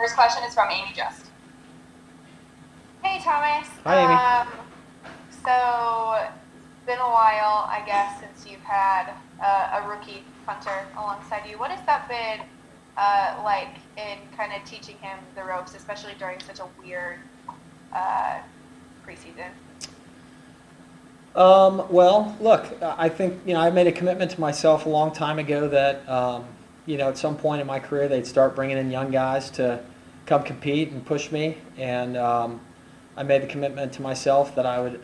First question is from Amy Just. Hey, Thomas. Hi, Amy. So it's been a while, I guess, since you've had a rookie punter alongside you. What has that been like in kind of teaching him the ropes, especially during such a weird preseason? Well, look, I think, I made a commitment to myself a long time ago that, at some point in my career, they'd start bringing in young guys to come compete and push me. And I made the commitment to myself that I would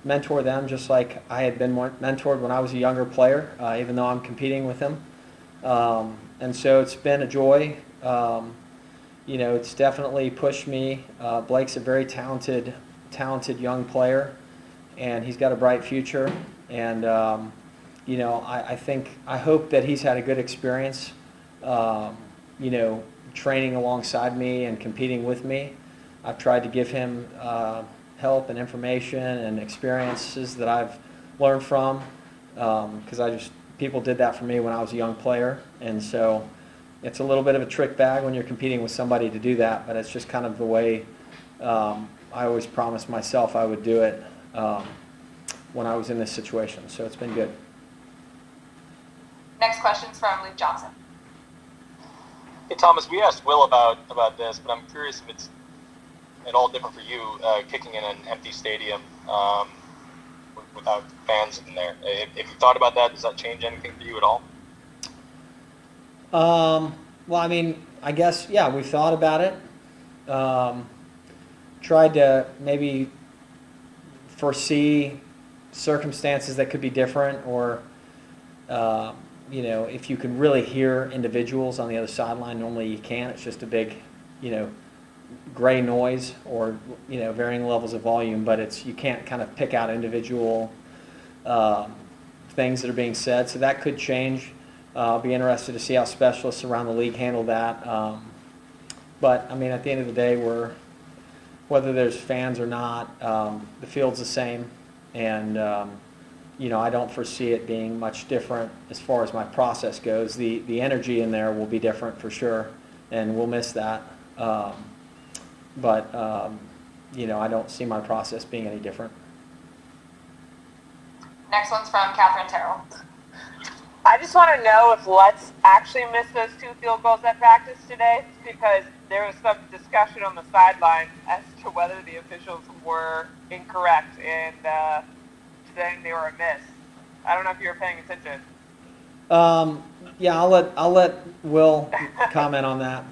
mentor them just like I had been mentored when I was a younger player, even though I'm competing with them. And so it's been a joy. It's definitely pushed me. Blake's a very talented young player, and he's got a bright future. And I hope that he's had a good experience, training alongside me and competing with me. I've tried to give him help and information and experiences that I've learned from, because people did that for me when I was a young player, and so it's a little bit of a trick bag when you're competing with somebody to do that, but it's just kind of the way I always promised myself I would do it when I was in this situation, so it's been good. Next question's from Luke Johnson. Hey, Thomas, we asked Will about this, but I'm curious if it's at all different for you kicking in an empty stadium without fans in there. If you thought about that, does that change anything for you at all? Well, I guess, yeah, we've thought about it. Tried to maybe foresee circumstances that could be different, or if you can really hear individuals on the other sideline. Normally you can't. It's just a big, gray noise, or varying levels of volume, but you can't kind of pick out individual things that are being said, so that could change. I'll be interested to see how specialists around the league handle that. But at the end of the day, whether there's fans or not, the field's the same, and I don't foresee it being much different as far as my process goes. The energy in there will be different for sure, and we'll miss that. But I don't see my process being any different. Next one's from Catherine Terrell. I just want to know if Lutz actually missed those 2 field goals at practice today, because there was some discussion on the sideline as to whether the officials were incorrect in saying they were a miss. I don't know if you were paying attention. Yeah, I'll let Will comment on that.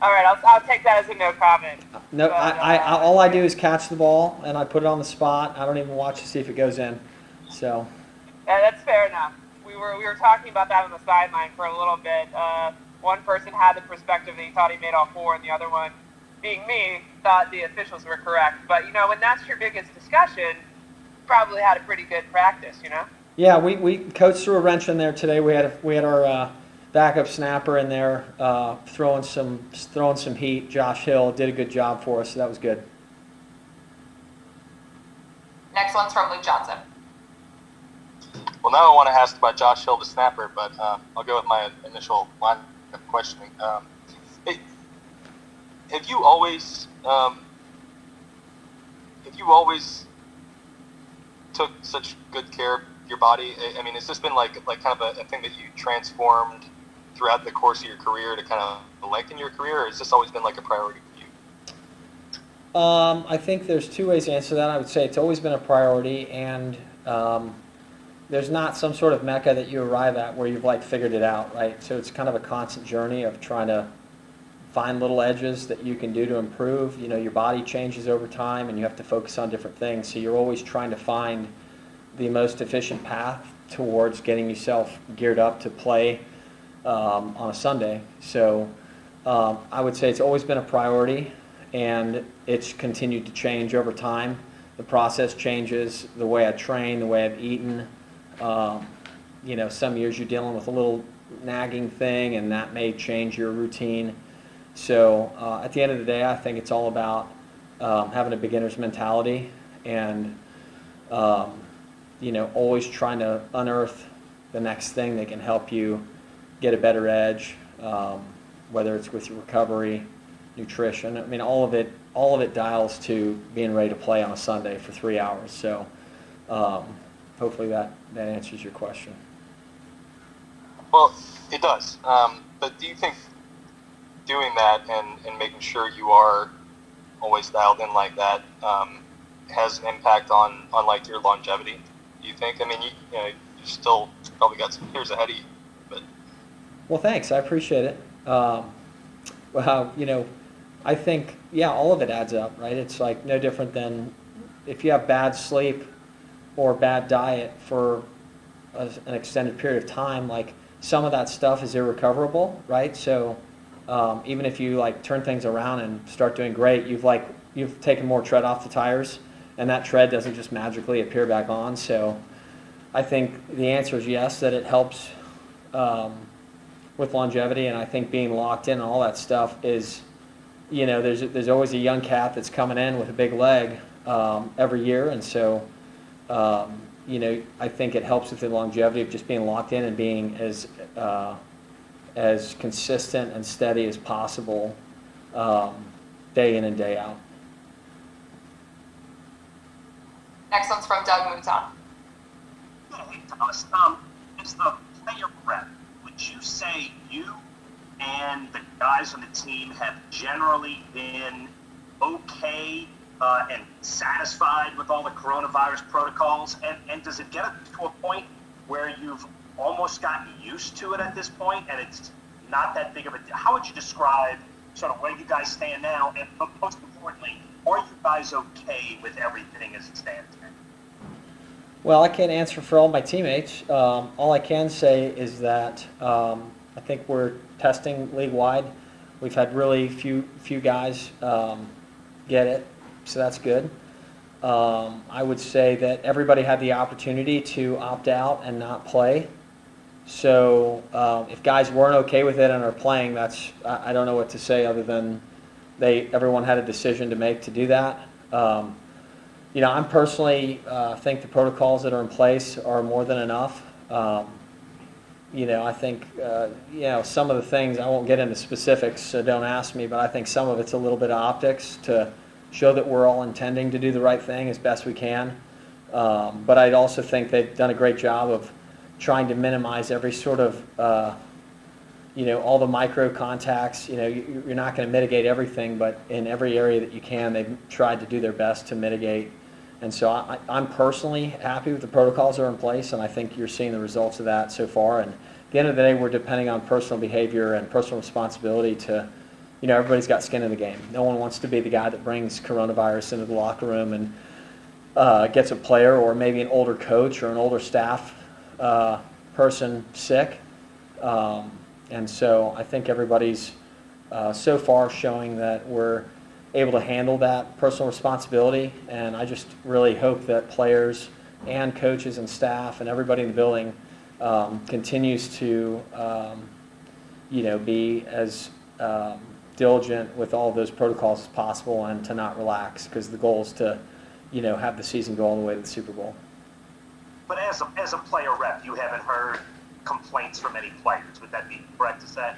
All right, I'll take that as a no comment. No, but, all I do is catch the ball and I put it on the spot. I don't even watch to see if it goes in. So. Yeah, that's fair enough. We were talking about that on the sideline for a little bit. One person had the perspective that he thought he made all 4, and the other one, being me, thought the officials were correct. But when that's your biggest discussion, probably had a pretty good practice. Yeah, we coached through a wrench in there today. We had our backup snapper in there throwing some heat. Josh Hill did a good job for us, so that was good. Next one's from Luke Johnson. Well, now I want to ask about Josh Hill, the snapper, but I'll go with my initial line of questioning. Have you always took such good care of your body? Has this been like kind of a thing that you transformed throughout the course of your career to kind of lengthen your career, or has this always been like a priority for you? I think there's 2 ways to answer that. I would say it's always been a priority, and there's not some sort of mecca that you arrive at where you've figured it out, right? So it's kind of a constant journey of trying to find little edges that you can do to improve. Your body changes over time, and you have to focus on different things. So you're always trying to find the most efficient path towards getting yourself geared up to play on a Sunday. So I would say it's always been a priority, and it's continued to change over time. The process changes, the way I train, the way I've eaten. Some years you're dealing with a little nagging thing, and that may change your routine. So at the end of the day, I think it's all about having a beginner's mentality, and always trying to unearth the next thing that can help you get a better edge, whether it's with your recovery, nutrition. I mean, all of it dials to being ready to play on a Sunday for 3 hours. So hopefully that answers your question. Well, it does. But do you think doing that and making sure you are always dialed in like that has an impact on like your longevity? Do you think? I mean, you still probably got some years ahead of you, but. Well, thanks. I appreciate it. Well, I think, all of it adds up, right? It's like no different than if you have bad sleep or bad diet for an extended period of time, like some of that stuff is irrecoverable, right? So even if you like turn things around and start doing great, you've taken more tread off the tires, and that tread doesn't just magically appear back on. So I think the answer is yes, that it helps with longevity, and I think being locked in and all that stuff is, there's always a young cat that's coming in with a big leg every year, and so I think it helps with the longevity of just being locked in and being as consistent and steady as possible day in and day out. Next one's from Doug Mouton. Hey, Thomas. As the player rep, would you say you and the guys on the team have generally been okay and satisfied with all the coronavirus protocols? And does it get to a point where you've almost gotten used to it at this point and it's not that big of a deal? How would you describe sort of where you guys stand now? And but most importantly, are you guys okay with everything as it stands now? Well, I can't answer for all my teammates. All I can say is that I think we're testing league-wide. We've had really few guys get it, so that's good. I would say that everybody had the opportunity to opt out and not play. So if guys weren't okay with it and are playing, I don't know what to say other than everyone had a decision to make to do that. I'm personally think the protocols that are in place are more than enough. I think some of the things, I won't get into specifics, so don't ask me, but I think some of it's a little bit of optics to show that we're all intending to do the right thing as best we can. But I'd also think they've done a great job of trying to minimize every sort of all the micro contacts. You're not going to mitigate everything, but in every area that you can, they've tried to do their best to mitigate. And so I'm personally happy with the protocols that are in place, and I think you're seeing the results of that so far. And at the end of the day, we're depending on personal behavior and personal responsibility to, everybody's got skin in the game. No one wants to be the guy that brings coronavirus into the locker room and gets a player or maybe an older coach or an older staff person sick. And so I think everybody's so far showing that we're able to handle that personal responsibility, and I just really hope that players and coaches and staff and everybody in the building continues to be as diligent with all of those protocols as possible and to not relax, because the goal is to have the season go all the way to the Super Bowl. But as a player rep, you haven't heard complaints from any players. Would that be correct to say?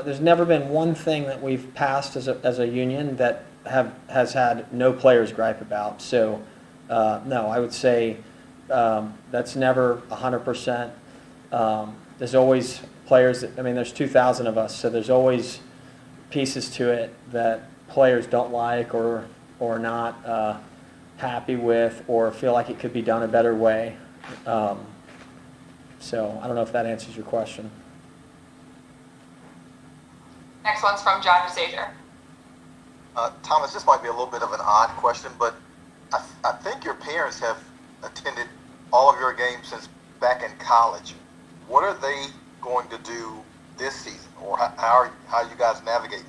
There's never been one thing that we've passed as a union that has had no players gripe about. So, no, I would say that's never 100%. There's always players there's 2,000 of us, so there's always pieces to it that players don't like or not happy with or feel like it could be done a better way. So I don't know if that answers your question. Next one's from John Sager. Thomas, this might be a little bit of an odd question, but I think your parents have attended all of your games since back in college. What are they going to do this season, or how are you guys navigating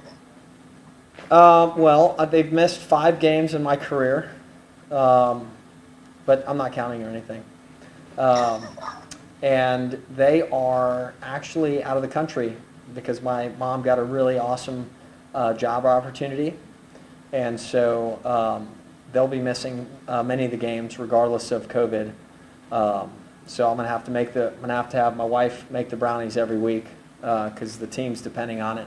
that? Well, they've missed 5 games in my career, but I'm not counting or anything. And they are actually out of the country because my mom got a really awesome job opportunity, and so they'll be missing many of the games regardless of COVID. So I'm gonna have to have my wife make the brownies every week because the team's depending on it.